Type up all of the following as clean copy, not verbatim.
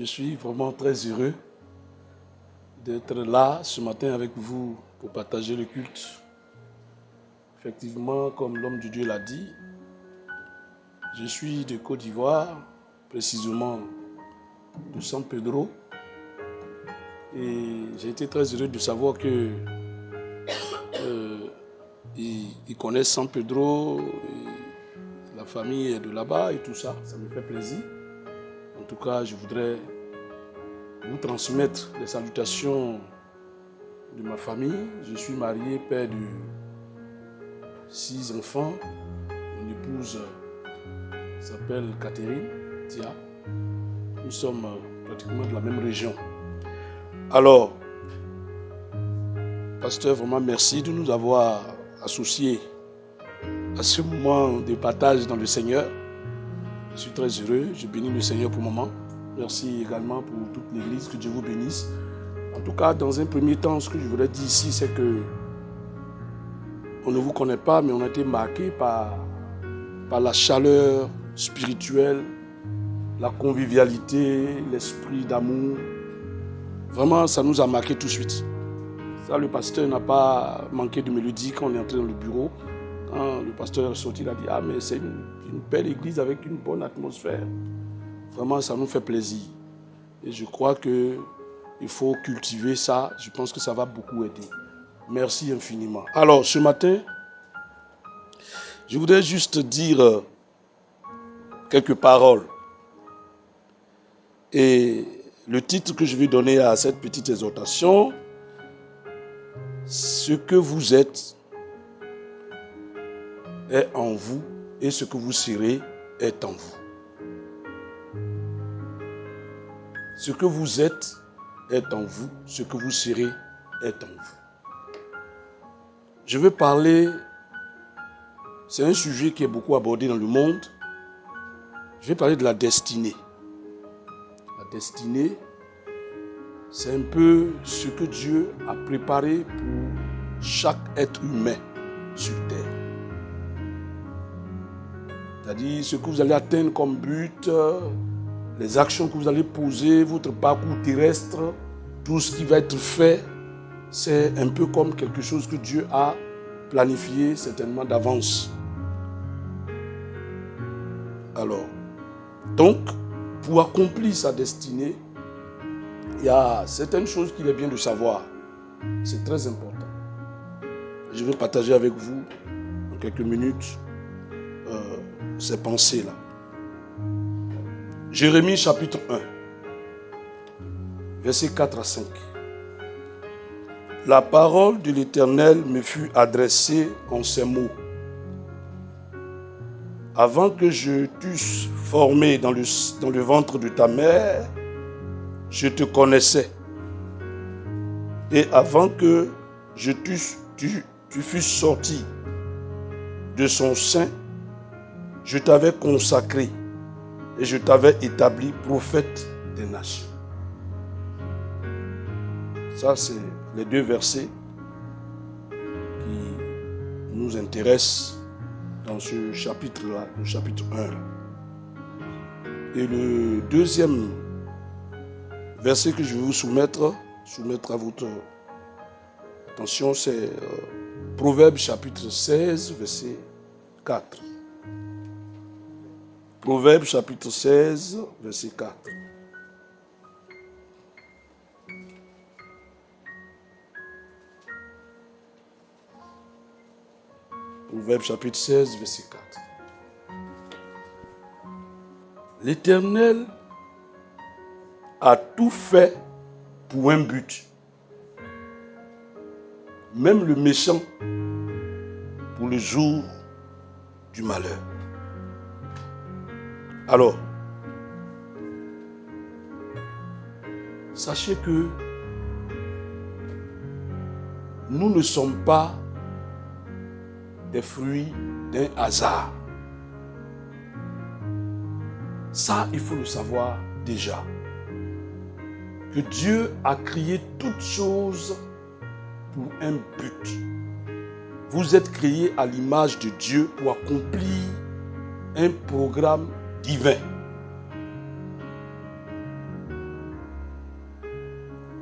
Je suis vraiment très heureux d'être là ce matin avec vous pour partager le culte. Effectivement, comme l'homme de Dieu l'a dit, je suis de Côte d'Ivoire, précisément de San Pedro. Et j'ai été très heureux de savoir que ils connaissent San Pedro, la famille est de là-bas et tout ça. Ça me fait plaisir. En tout cas, je voudrais vous transmettre les salutations de ma famille. Je suis marié, père de 6 enfants. Mon épouse s'appelle Catherine Tia. Nous sommes pratiquement de la même région. Alors, pasteur, vraiment merci de nous avoir associés à ce moment de partage dans le Seigneur. Je suis très heureux, je bénis le Seigneur pour le moment. Merci également pour toute l'église, que Dieu vous bénisse. En tout cas, dans un premier temps, ce que je voudrais dire ici, c'est que on ne vous connaît pas, mais on a été marqué par la chaleur spirituelle, la convivialité, l'esprit d'amour. Vraiment, ça nous a marqué tout de suite. Ça, le pasteur n'a pas manqué de me le dire quand on est entré dans le bureau. Quand le pasteur est sorti, il a dit « Ah, mais c'est une belle église avec une bonne atmosphère. » Vraiment, ça nous fait plaisir. Et je crois qu'il faut cultiver ça. Je pense que ça va beaucoup aider. Merci infiniment. Alors, ce matin, je voudrais juste dire quelques paroles. Et le titre que je vais donner à cette petite exhortation, ce que vous êtes est en vous et ce que vous serez est en vous. Ce que vous êtes est en vous, ce que vous serez est en vous. Je veux parler, c'est un sujet qui est beaucoup abordé dans le monde. Je vais parler de la destinée. La destinée, c'est un peu ce que Dieu a préparé pour chaque être humain sur terre. C'est-à-dire ce que vous allez atteindre comme but, les actions que vous allez poser, votre parcours terrestre, tout ce qui va être fait, c'est un peu comme quelque chose que Dieu a planifié certainement d'avance. Alors, donc, pour accomplir sa destinée, il y a certaines choses qu'il est bien de savoir. C'est très important. Je vais partager avec vous en quelques minutes ces pensées-là. Jérémie chapitre 1, versets 4 à 5. La parole de l'Éternel me fut adressée en ces mots. Avant que je t'eusse formé dans le ventre de ta mère, je te connaissais. Et avant que tu fusses sorti de son sein, je t'avais consacré et je t'avais établi prophète des nations. Ça, c'est les deux versets qui nous intéressent dans ce chapitre-là, le chapitre 1. Et le deuxième verset que je vais vous soumettre à votre attention, c'est Proverbes chapitre 16, verset 4. Proverbes chapitre 16, verset 4. Proverbes chapitre 16, verset 4. L'Éternel a tout fait pour un but. Même le méchant pour le jour du malheur. Alors, sachez que nous ne sommes pas des fruits d'un hasard. Ça, il faut le savoir déjà. Que Dieu a créé toutes choses pour un but. Vous êtes créés à l'image de Dieu pour accomplir un programme divin.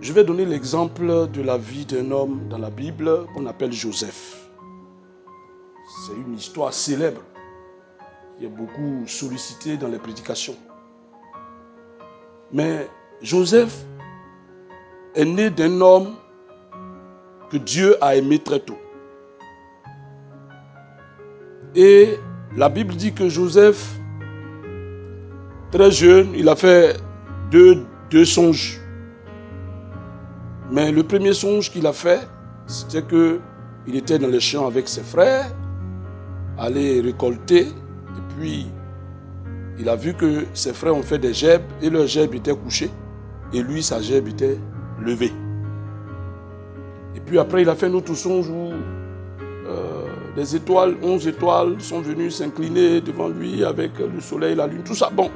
Je vais donner l'exemple de la vie d'un homme dans la Bible qu'on appelle Joseph. C'est une histoire célèbre qui est beaucoup sollicitée dans les prédications. Mais Joseph est né d'un homme que Dieu a aimé très tôt. Et la Bible dit que Joseph, très jeune, il a fait deux songes. Mais le premier songe qu'il a fait, c'était qu'il était dans les champs avec ses frères, aller récolter, et puis il a vu que ses frères ont fait des gerbes, et leurs gerbes étaient couchées, et lui, sa gerbe était levée. Et puis après, il a fait un autre songe où des étoiles, 11 étoiles sont venues s'incliner devant lui avec le soleil, la lune, tout ça. Bon.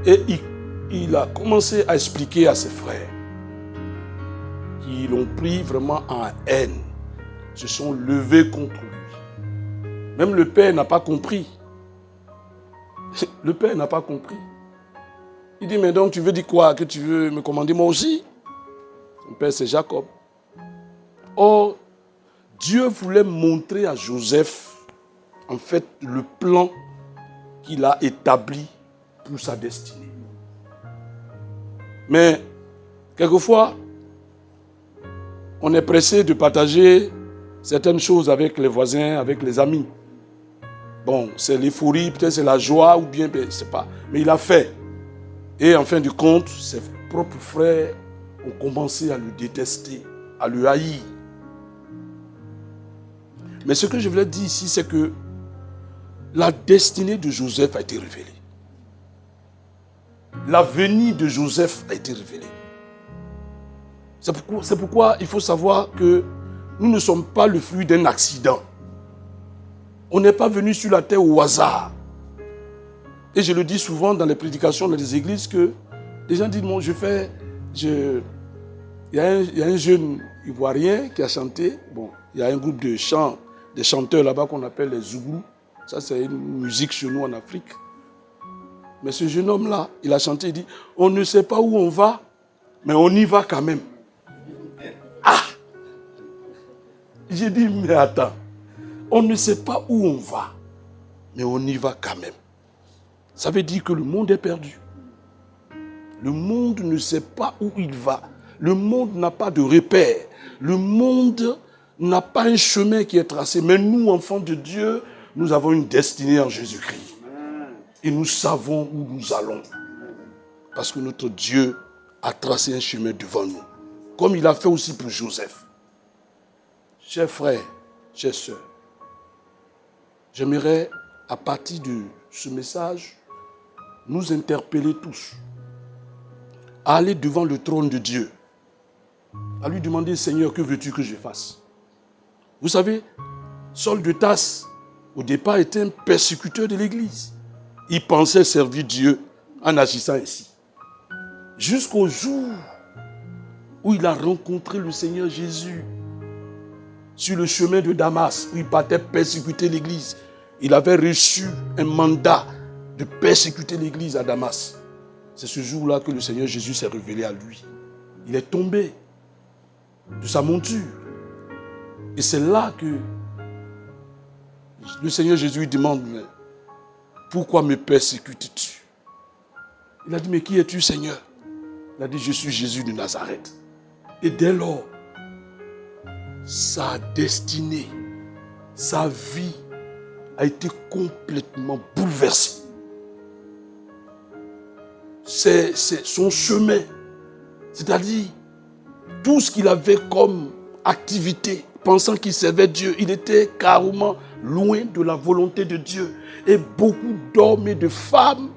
Et il a commencé à expliquer à ses frères qui l'ont pris vraiment en haine, se sont levés contre lui. Même le père n'a pas compris. Le père n'a pas compris. Il dit, mais donc tu veux dire quoi? Que tu veux me commander moi aussi? Son père, c'est Jacob. Or, Dieu voulait montrer à Joseph, en fait, le plan qu'il a établi pour sa destinée. Mais, quelquefois, on est pressé de partager certaines choses avec les voisins, avec les amis. Bon, c'est l'euphorie, peut-être c'est la joie, ou bien, je ne sais pas. Mais il a fait. Et en fin de compte, ses propres frères ont commencé à le détester, à le haïr. Mais ce que je voulais dire ici, c'est que la destinée de Joseph a été révélée. L'avenir de Joseph a été révélé. C'est pourquoi il faut savoir que nous ne sommes pas le fruit d'un accident. On n'est pas venu sur la terre au hasard. Et je le dis souvent dans les prédications dans les églises que les gens disent, bon, il y a un jeune Ivoirien qui a chanté, bon, il y a un groupe de chants, des chanteurs là-bas qu'on appelle les Zougous. Ça, c'est une musique chez nous en Afrique. Mais ce jeune homme-là, il a chanté, il dit, on ne sait pas où on va, mais on y va quand même. Ah! J'ai dit, mais attends, on ne sait pas où on va, mais on y va quand même. Ça veut dire que le monde est perdu. Le monde ne sait pas où il va. Le monde n'a pas de repère. Le monde n'a pas un chemin qui est tracé. Mais nous, enfants de Dieu, nous avons une destinée en Jésus-Christ. Et nous savons où nous allons. Parce que notre Dieu a tracé un chemin devant nous. Comme il a fait aussi pour Joseph. Chers frères, chères sœurs, j'aimerais, à partir de ce message, nous interpeller tous à aller devant le trône de Dieu, à lui demander, Seigneur, que veux-tu que je fasse? Vous savez, Saul de Tarse, au départ, était un persécuteur de l'Église. Il pensait servir Dieu en agissant ainsi. Jusqu'au jour où il a rencontré le Seigneur Jésus sur le chemin de Damas, où il partait persécuter l'Église. Il avait reçu un mandat de persécuter l'Église à Damas. C'est ce jour-là que le Seigneur Jésus s'est révélé à lui. Il est tombé de sa monture. Et c'est là que le Seigneur Jésus lui demande, mais pourquoi me persécutes-tu? Il a dit, mais qui es-tu, Seigneur? Il a dit, je suis Jésus de Nazareth. Et dès lors, sa destinée, sa vie a été complètement bouleversée. C'est son chemin, c'est-à-dire tout ce qu'il avait comme activité, pensant qu'il servait Dieu, il était carrément loin de la volonté de Dieu. Et beaucoup d'hommes et de femmes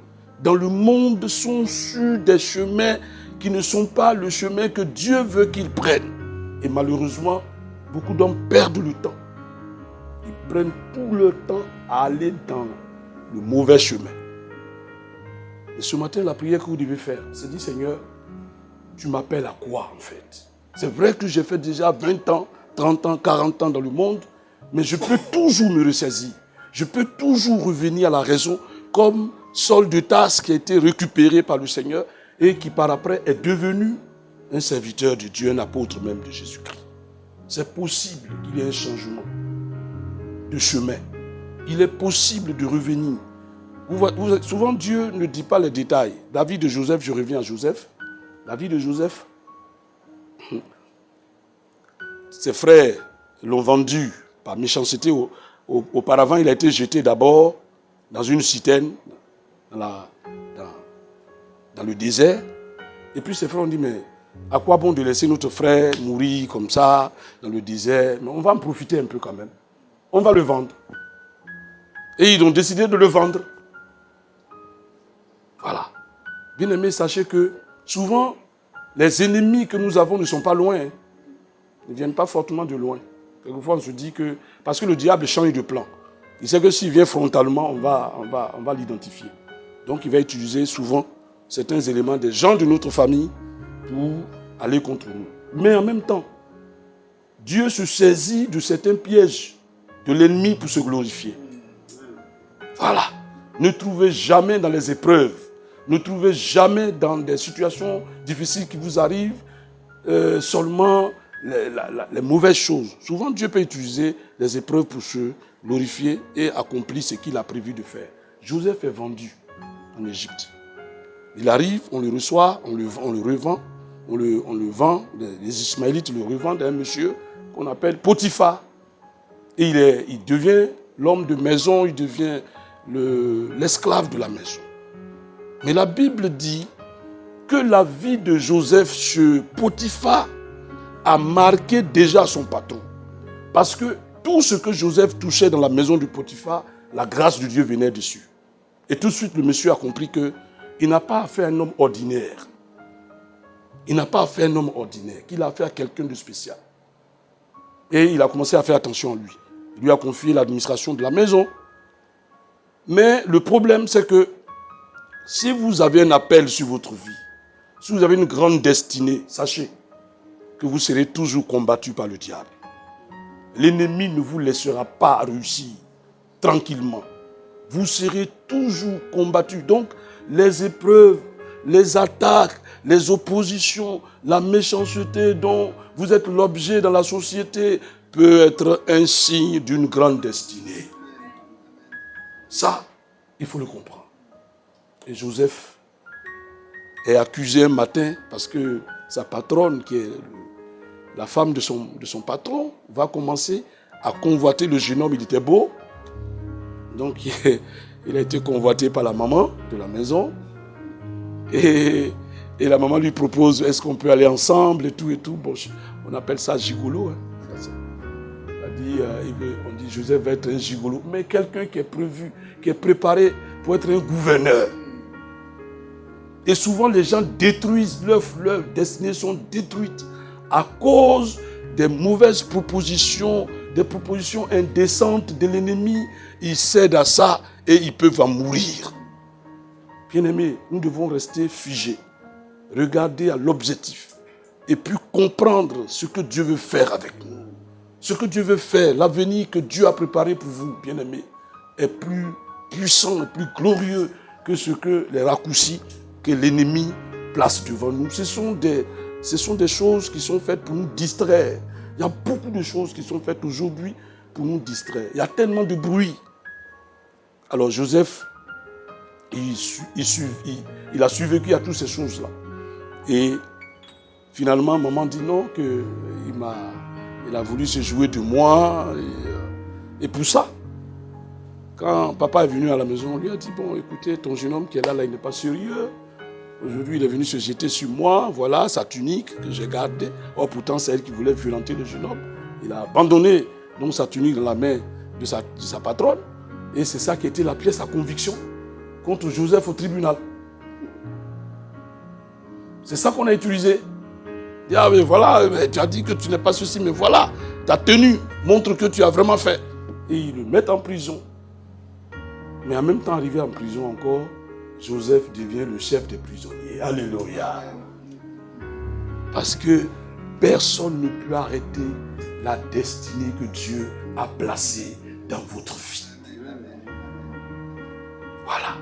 dans le monde sont sur des chemins qui ne sont pas le chemin que Dieu veut qu'ils prennent. Et malheureusement, beaucoup d'hommes perdent le temps. Ils prennent tout leur temps à aller dans le mauvais chemin. Et ce matin, la prière que vous devez faire, c'est dire, Seigneur, tu m'appelles à quoi en fait? C'est vrai que j'ai fait déjà 20 ans, 30 ans, 40 ans dans le monde, mais je peux toujours me ressaisir. Je peux toujours revenir à la raison, comme Saul de Tarse qui a été récupéré par le Seigneur et qui par après est devenu un serviteur de Dieu, un apôtre même de Jésus-Christ. C'est possible qu'il y ait un changement de chemin. Il est possible de revenir. Souvent, Dieu ne dit pas les détails. La vie de Joseph, je reviens à Joseph. La vie de Joseph, ses frères l'ont vendu par méchanceté. Auparavant, il a été jeté d'abord dans une citerne, dans le désert. Et puis ses frères ont dit, mais à quoi bon de laisser notre frère mourir comme ça, dans le désert? Mais on va en profiter un peu quand même. On va le vendre. Et ils ont décidé de le vendre. Voilà. Bien aimés, sachez que souvent, les ennemis que nous avons ne sont pas loin. Ils ne viennent pas fortement de loin. Quelquefois, on se dit que... Parce que le diable change de plan. Il sait que s'il vient frontalement, on va l'identifier. Donc, il va utiliser souvent certains éléments des gens de notre famille pour aller contre nous. Mais en même temps, Dieu se saisit de certains pièges de l'ennemi pour se glorifier. Voilà. Ne trouvez jamais dans les épreuves, ne trouvez jamais dans des situations difficiles qui vous arrivent seulement les mauvaises choses. Souvent, Dieu peut utiliser les épreuves pour se glorifier et accomplir ce qu'il a prévu de faire. Joseph est vendu en Égypte. Il arrive, on le reçoit, on le revend, on le vend, les Ismaélites le revendent à un monsieur qu'on appelle Potiphar. Et il devient l'homme de maison, il devient l'esclave de la maison. Mais la Bible dit que la vie de Joseph sur Potiphar a marqué déjà son patron. Parce que tout ce que Joseph touchait dans la maison de Potiphar, la grâce de Dieu venait dessus. Et tout de suite, le monsieur a compris qu'il n'a pas affaire à un homme ordinaire. Il n'a pas affaire à un homme ordinaire, qu'il a affaire à quelqu'un de spécial. Et il a commencé à faire attention à lui. Il lui a confié l'administration de la maison. Mais le problème, c'est que si vous avez un appel sur votre vie, si vous avez une grande destinée, sachez que vous serez toujours combattu par le diable. L'ennemi ne vous laissera pas réussir tranquillement. Vous serez toujours combattu. Donc, les épreuves, les attaques, les oppositions, la méchanceté dont vous êtes l'objet dans la société peut être un signe d'une grande destinée. Ça, il faut le comprendre. Et Joseph est accusé un matin parce que sa patronne, qui est la femme de son patron, va commencer à convoiter le jeune homme. Il était beau. Donc, il a été convoité par la maman de la maison. Et la maman lui propose, est-ce qu'on peut aller ensemble et tout et tout. Bon, on appelle ça gigolo. On dit Joseph va être un gigolo. Mais quelqu'un qui est prévu, qui est préparé pour être un gouverneur. Et souvent, les gens détruisent, leurs destinées sont détruites à cause des mauvaises propositions, des propositions indécentes de l'ennemi. Ils cèdent à ça et ils peuvent en mourir. Bien-aimés, nous devons rester figés, regarder à l'objectif et puis comprendre ce que Dieu veut faire avec nous. Ce que Dieu veut faire, l'avenir que Dieu a préparé pour vous, bien-aimés, est plus puissant et plus glorieux que ce que les raccourcis que l'ennemi place devant nous. Ce sont des choses qui sont faites pour nous distraire. Il y a beaucoup de choses qui sont faites aujourd'hui pour nous distraire. Il y a tellement de bruit. Alors Joseph, il a survécu à toutes ces choses-là. Et finalement, maman dit non, qu'il a voulu se jouer de moi. Et pour ça, quand papa est venu à la maison, on lui a dit, bon, écoutez, ton jeune homme qui est là, il n'est pas sérieux. Aujourd'hui, il est venu se jeter sur moi. Voilà, sa tunique que j'ai gardée. Oh, pourtant, c'est elle qui voulait violenter le jeune homme. Il a abandonné donc sa tunique dans la main de sa patronne. Et c'est ça qui était la pièce à conviction contre Joseph au tribunal. C'est ça qu'on a utilisé. Il dit, ah mais voilà, tu as dit que tu n'es pas ceci, mais voilà, ta tenue montre que tu as vraiment fait. Et ils le mettent en prison. Mais en même temps, arrivé en prison encore, Joseph devient le chef des prisonniers. Alléluia. Parce que personne ne peut arrêter la destinée que Dieu a placée dans votre vie. Voilà.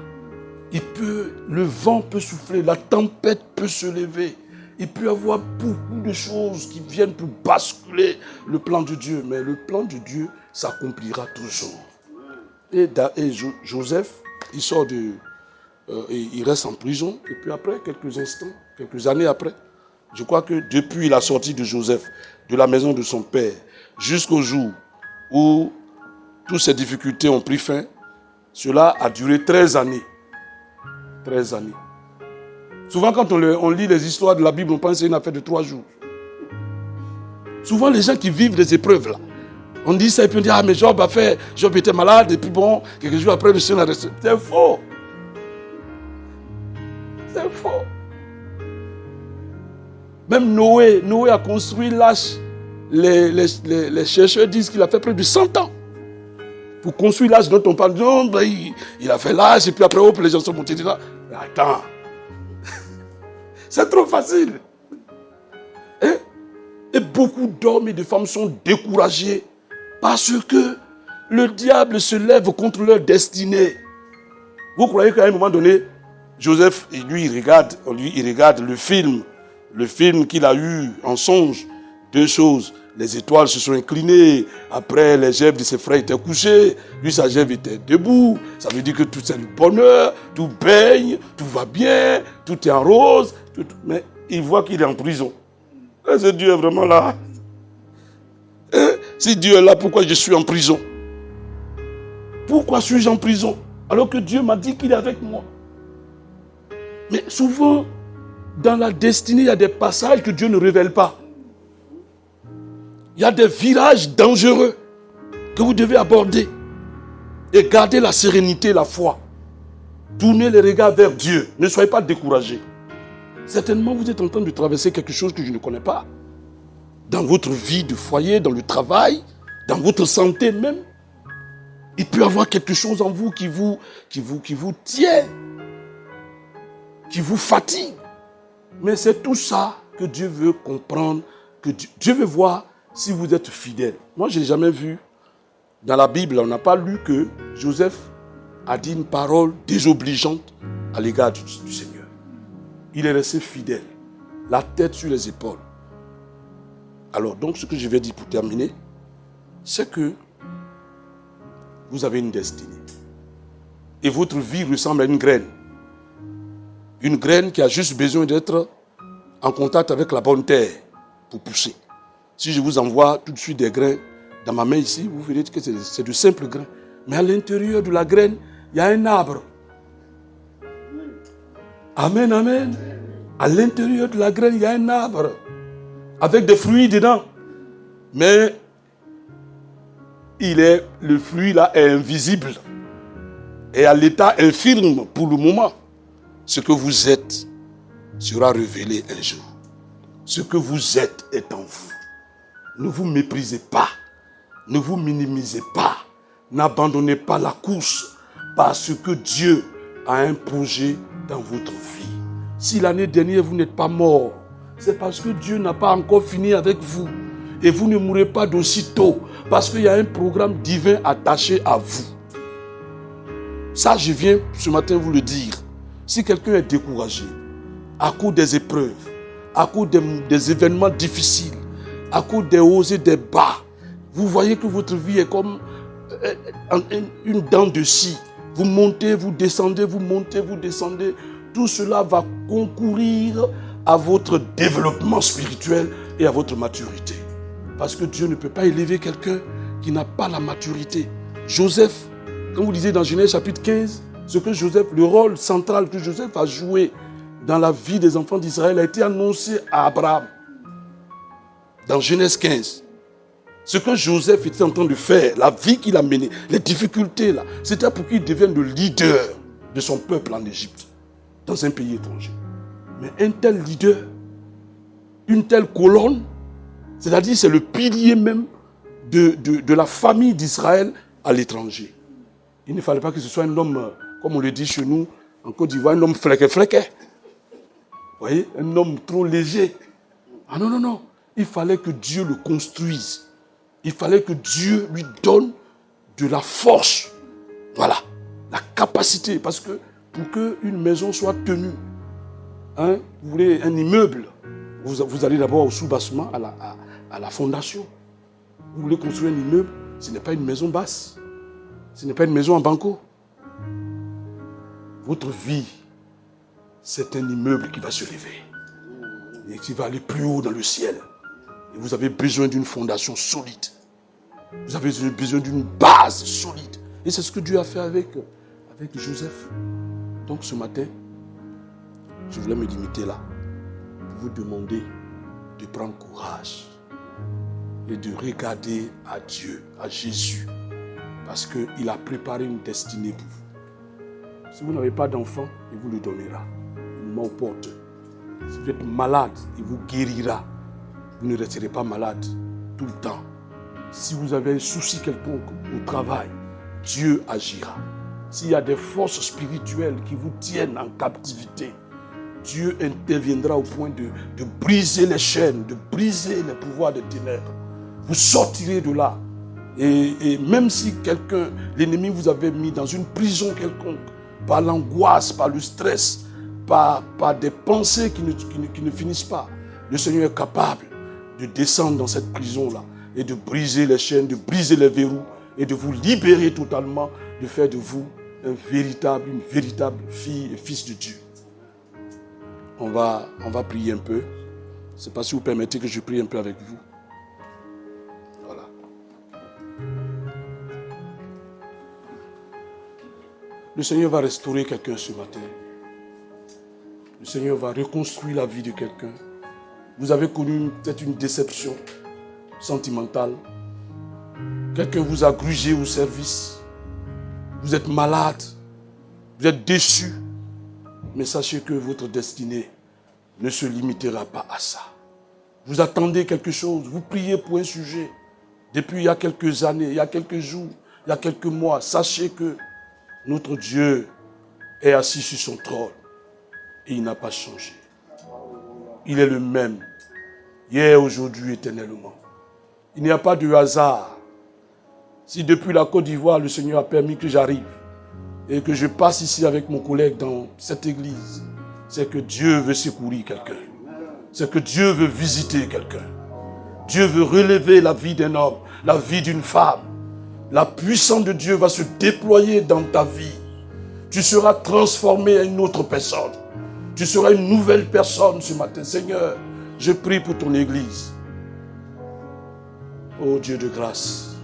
Le vent peut souffler, la tempête peut se lever. Il peut y avoir beaucoup de choses qui viennent pour basculer le plan de Dieu. Mais le plan de Dieu s'accomplira toujours. Et Joseph, il sort il reste en prison. Et puis après, quelques années après, je crois que depuis la sortie de Joseph de la maison de son père, jusqu'au jour où toutes ces difficultés ont pris fin, cela a duré 13 années. 13 années. Souvent, quand on lit les histoires de la Bible, on pense que c'est une affaire de 3 jours. Souvent, les gens qui vivent des épreuves, là, on dit ça et puis on dit, ah mais Job était malade, et puis bon, quelques jours après, le Seigneur a resté. C'est faux. C'est faux. Même Noé a construit l'arche. Les chercheurs disent qu'il a fait près de 100 ans pour construire l'arche dont on parle. Non, ben, il a fait l'arche et puis après, les gens sont montés là. Mais attends. C'est trop facile. Hein? Et beaucoup d'hommes et de femmes sont découragés parce que le diable se lève contre leur destinée. Vous croyez qu'à un moment donné, Joseph, lui, il regarde le film qu'il a eu en songe. 2 choses. Les étoiles se sont inclinées. Après, les gerbes de ses frères étaient couchées. Lui, sa gerbe était debout. Ça veut dire que tout c'est le bonheur, tout baigne, tout va bien, tout est en rose. Mais il voit qu'il est en prison. Et ce Dieu est vraiment là. Si Dieu est là, pourquoi je suis en prison? Pourquoi suis-je en prison? Alors que Dieu m'a dit qu'il est avec moi. Mais souvent, dans la destinée, il y a des passages que Dieu ne révèle pas. Il y a des virages dangereux que vous devez aborder. Et garder la sérénité, la foi. Tournez les regards vers Dieu. Ne soyez pas découragés. Certainement, vous êtes en train de traverser quelque chose que je ne connais pas. Dans votre vie de foyer, dans le travail, dans votre santé même. Il peut y avoir quelque chose en vous qui vous tient, qui vous fatigue. Mais c'est tout ça que Dieu veut comprendre, que Dieu veut voir si vous êtes fidèle. Moi, je n'ai jamais vu, dans la Bible, on n'a pas lu que Joseph a dit une parole désobligeante à l'égard du Seigneur. Il est resté fidèle, la tête sur les épaules. Alors, donc, ce que je vais dire pour terminer, c'est que vous avez une destinée. Et votre vie ressemble à une graine. Une graine qui a juste besoin d'être en contact avec la bonne terre pour pousser. Si je vous envoie tout de suite des grains dans ma main ici, vous verrez que c'est de simples grains. Mais à l'intérieur de la graine, il y a un arbre. Amen, amen. À l'intérieur de la graine, il y a un arbre. Avec des fruits dedans. Mais le fruit là est invisible. Et à l'état infirme pour le moment. Ce que vous êtes sera révélé un jour. Ce que vous êtes est en vous. Ne vous méprisez pas. Ne vous minimisez pas. N'abandonnez pas la course. Parce que Dieu a un projet dans votre vie. Si l'année dernière vous n'êtes pas mort, c'est parce que Dieu n'a pas encore fini avec vous. Et vous ne mourrez pas d'aussitôt. Parce qu'il y a un programme divin attaché à vous. Ça, je viens ce matin vous le dire. Si quelqu'un est découragé, à cause des épreuves, à cause des événements difficiles, à cause des hauts et des bas, vous voyez que votre vie est comme une dent de scie. Vous montez, vous descendez, vous montez, vous descendez. Tout cela va concourir à votre développement spirituel et à votre maturité. Parce que Dieu ne peut pas élever quelqu'un qui n'a pas la maturité. Joseph, comme vous lisez dans Genèse chapitre 15, le rôle central que Joseph a joué dans la vie des enfants d'Israël a été annoncé à Abraham. Dans Genèse 15. Ce que Joseph était en train de faire, la vie qu'il a menée, les difficultés là, c'était pour qu'il devienne le leader de son peuple en Égypte, dans un pays étranger. Mais un tel leader, une telle colonne, c'est-à-dire c'est le pilier même de la famille d'Israël à l'étranger. Il ne fallait pas que ce soit un homme, comme on le dit chez nous, en Côte d'Ivoire, un homme fléqué. Vous voyez, un homme trop léger. Ah non, non, non. Il fallait que Dieu le construise. Il fallait que Dieu lui donne de la force. Voilà, la capacité. Parce que pour qu'une maison soit tenue, vous voulez un immeuble, Vous allez d'abord au sous-bassement, à la fondation. Vous voulez construire un immeuble, ce n'est pas une maison basse. Ce n'est pas une maison en banco. Votre vie, c'est un immeuble qui va se lever et qui va aller plus haut dans le ciel. Et vous avez besoin d'une fondation solide. Vous avez besoin d'une base solide. Et c'est ce que Dieu a fait avec Joseph. Donc ce matin, je voulais me limiter là pour vous demander de prendre courage et de regarder à Dieu, à Jésus, parce qu'il a préparé une destinée pour vous. Si vous n'avez pas d'enfant, il vous le donnera. Au moment opportun. Si vous êtes malade, il vous guérira. Vous ne resterez pas malade tout le temps. Si vous avez un souci quelconque au travail, Dieu agira. S'il y a des forces spirituelles qui vous tiennent en captivité, Dieu interviendra au point de briser les chaînes, de briser les pouvoirs des ténèbres. Vous sortirez de là. Et même si l'ennemi vous avait mis dans une prison quelconque, par l'angoisse, par le stress, par des pensées qui ne finissent pas, le Seigneur est capable de descendre dans cette prison-là et de briser les chaînes, de briser les verrous et de vous libérer totalement, de faire de vous une véritable fille et fils de Dieu. On va prier un peu. Je ne sais pas si vous permettez que je prie un peu avec vous. Voilà. Le Seigneur va restaurer quelqu'un ce matin. Le Seigneur va reconstruire la vie de quelqu'un. Vous avez connu peut-être une déception sentimentale. Quelqu'un vous a grugé au service. Vous êtes malade. Vous êtes déçu. Mais sachez que votre destinée ne se limitera pas à ça. Vous attendez quelque chose. Vous priez pour un sujet. Depuis il y a quelques années, il y a quelques jours, il y a quelques mois. Sachez que notre Dieu est assis sur son trône. Et il n'a pas changé. Il est le même. Hier, aujourd'hui, éternellement. Il n'y a pas de hasard. Si depuis la Côte d'Ivoire, le Seigneur a permis que j'arrive et que je passe ici avec mon collègue dans cette église, c'est que Dieu veut secourir quelqu'un. C'est que Dieu veut visiter quelqu'un. Dieu veut relever la vie d'un homme, la vie d'une femme. La puissance de Dieu va se déployer dans ta vie. Tu seras transformé en une autre personne. Tu seras une nouvelle personne ce matin. Seigneur, je prie pour ton église. Oh Dieu de grâce.